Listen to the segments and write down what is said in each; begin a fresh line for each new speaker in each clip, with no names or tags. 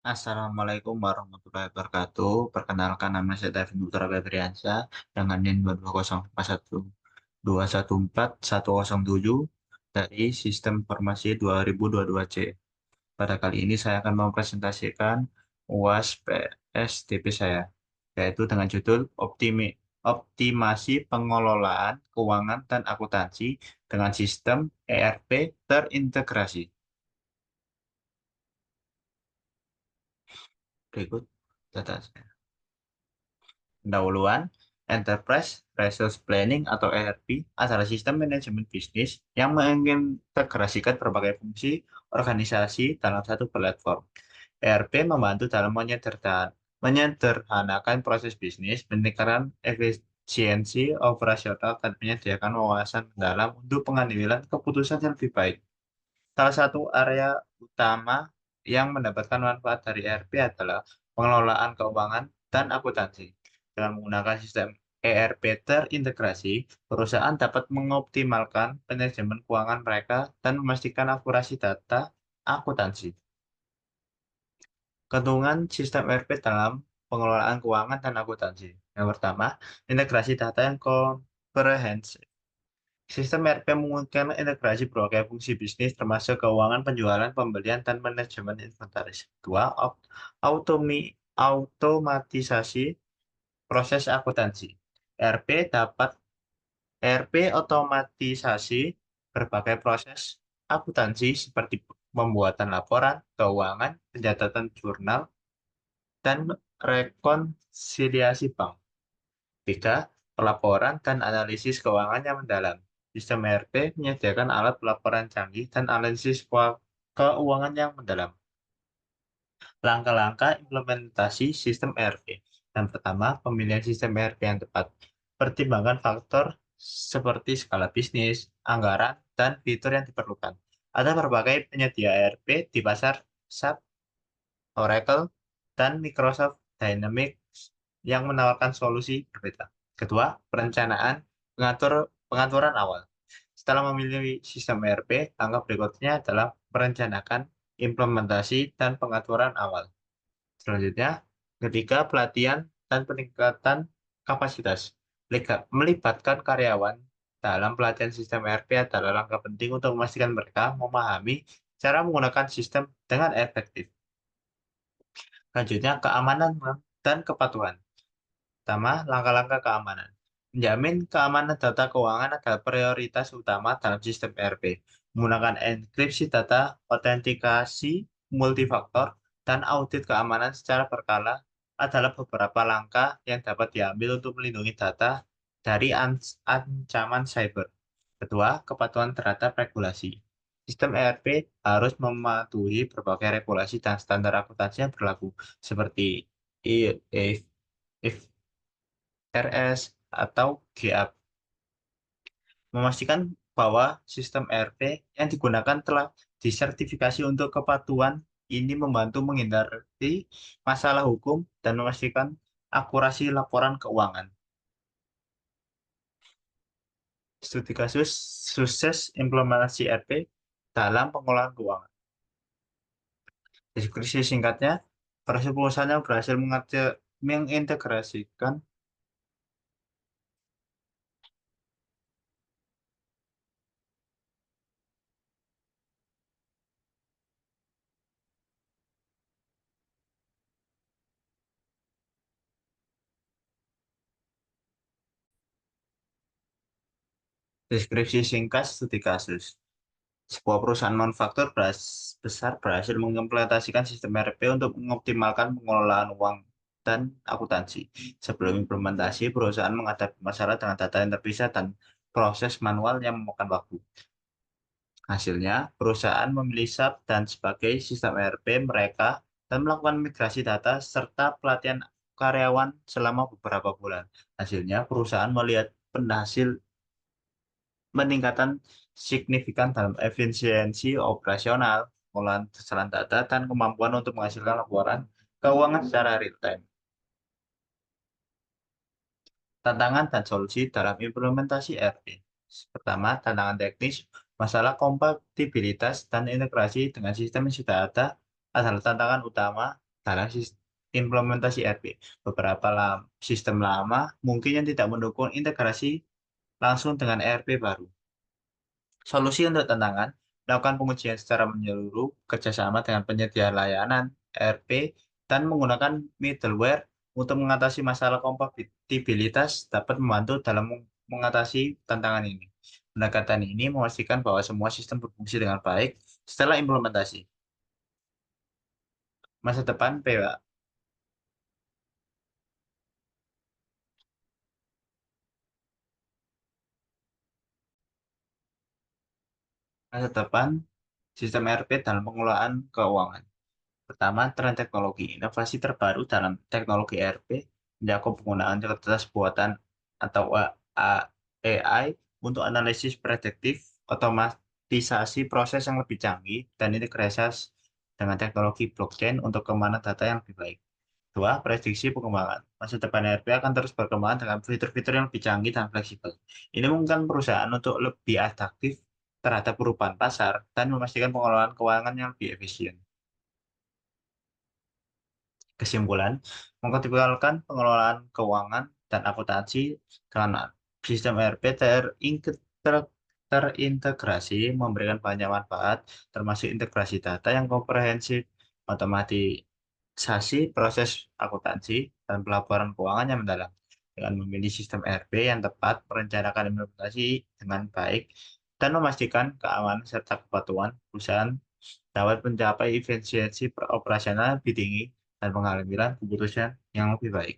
Assalamualaikum warahmatullahi wabarakatuh. Perkenalkan nama saya Devin Putra Febriansyah dengan NIM 22041214107 dari Sistem Informasi 2022C. Pada kali ini saya akan mempresentasikan UAS PSDP saya, yaitu dengan judul Optimasi Pengelolaan Keuangan dan Akuntansi dengan Sistem ERP Terintegrasi. Berikut data saya. Pendahuluan, Enterprise Resource Planning atau ERP adalah sistem manajemen bisnis yang mengintegrasikan berbagai fungsi organisasi dalam satu platform. ERP membantu dalam menyederhanakan proses bisnis, meningkatkan efisiensi operasional, dan menyediakan wawasan mendalam untuk pengambilan keputusan yang lebih baik. Salah satu area utama yang mendapatkan manfaat dari ERP adalah pengelolaan keuangan dan akuntansi. Dengan menggunakan sistem ERP terintegrasi, perusahaan dapat mengoptimalkan manajemen keuangan mereka dan memastikan akurasi data akuntansi. Keuntungan sistem ERP dalam pengelolaan keuangan dan akuntansi. Yang pertama, integrasi data yang komprehensif. Sistem ERP memungkinkan integrasi berbagai fungsi bisnis termasuk keuangan, penjualan, pembelian, dan manajemen inventaris. Kedua, automatisasi proses akuntansi. ERP otomatisasi berbagai proses akuntansi seperti pembuatan laporan, keuangan, pencatatan jurnal, dan rekonsiliasi bank. Tiga, pelaporan dan analisis keuangan yang mendalam. Sistem ERP menyediakan alat pelaporan canggih dan analisis keuangan yang mendalam. Langkah-langkah implementasi sistem ERP. Yang pertama, pemilihan sistem ERP yang tepat. Pertimbangkan faktor seperti skala bisnis, anggaran, dan fitur yang diperlukan. Ada berbagai penyedia ERP di pasar SAP, Oracle, dan Microsoft Dynamics yang menawarkan solusi berbeda. Kedua, perencanaan pengaturan awal. Setelah memilih sistem ERP, langkah berikutnya adalah merencanakan implementasi dan pengaturan awal. Selanjutnya, ketiga, pelatihan dan peningkatan kapasitas. Melibatkan karyawan dalam pelatihan sistem ERP adalah langkah penting untuk memastikan mereka memahami cara menggunakan sistem dengan efektif. Selanjutnya, keamanan dan kepatuhan. Pertama, langkah-langkah keamanan. Menjamin keamanan data keuangan adalah prioritas utama dalam sistem ERP. Menggunakan enkripsi data, autentikasi multifaktor, dan audit keamanan secara berkala adalah beberapa langkah yang dapat diambil untuk melindungi data dari ancaman cyber. Kedua, kepatuhan terhadap regulasi. Sistem ERP harus mematuhi berbagai regulasi dan standar akuntansi yang berlaku, seperti IFRS atau GAAP. Memastikan bahwa sistem ERP yang digunakan telah disertifikasi untuk kepatuhan ini membantu menghindari masalah hukum dan memastikan akurasi laporan keuangan. Studi kasus sukses implementasi ERP dalam pengelolaan keuangan. Deskripsi singkatnya, perusahaan yang berhasil mengintegrasikan deskripsi singkat studi kasus. Sebuah perusahaan manufaktur besar berhasil mengimplementasikan sistem ERP untuk mengoptimalkan pengelolaan uang dan akuntansi. Sebelum implementasi, perusahaan menghadapi masalah dengan data yang terpisah dan proses manual yang memakan waktu. Hasilnya, perusahaan memilih SAP dan sebagai sistem ERP mereka dan melakukan migrasi data serta pelatihan karyawan selama beberapa bulan. Hasilnya, perusahaan melihat penghasil peningkatan signifikan dalam efisiensi operasional, pengolahan kesalahan data, dan kemampuan untuk menghasilkan laporan keuangan secara real-time. Tantangan dan solusi dalam implementasi ERP. Pertama, tantangan teknis, masalah kompatibilitas dan integrasi dengan sistem yang sudah ada adalah tantangan utama dalam implementasi ERP. Beberapa sistem lama mungkin yang tidak mendukung integrasi langsung dengan ERP baru. Solusi untuk tantangan, melakukan pengujian secara menyeluruh, kerjasama dengan penyedia layanan ERP, dan menggunakan middleware untuk mengatasi masalah kompatibilitas dapat membantu dalam mengatasi tantangan ini. Pendekatan ini memastikan bahwa semua sistem berfungsi dengan baik setelah implementasi. Masa depan PWA. Masa depan sistem ERP dalam pengelolaan keuangan. Pertama, tren teknologi. Inovasi terbaru dalam teknologi ERP mencakup penggunaan cerdas buatan atau AI untuk analisis prediktif, otomatisasi proses yang lebih canggih, dan integrasi dengan teknologi blockchain untuk keamanan data yang lebih baik. Dua, prediksi pengembangan. Masa depan ERP akan terus berkembang dengan fitur-fitur yang lebih canggih dan fleksibel. Ini memungkinkan perusahaan untuk lebih adaptif terhadap perubahan pasar dan memastikan pengelolaan keuangan yang lebih efisien. Kesimpulan, mengoptimalkan pengelolaan keuangan dan akuntansi dengan sistem ERP terintegrasi memberikan banyak manfaat, termasuk integrasi data yang komprehensif, otomatisasi proses akuntansi, dan pelaporan keuangan yang mendalam. Dengan memilih sistem ERP yang tepat, merencanakan implementasi dengan baik, dan memastikan keamanan serta kepatuhan perusahaan dapat mencapai efisiensi operasional lebih tinggi dan mengambil keputusan yang lebih baik.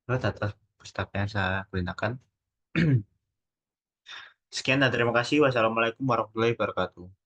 Itu atas perspektif yang saya gunakan. Sekian dan terima kasih. Wassalamualaikum warahmatullahi wabarakatuh.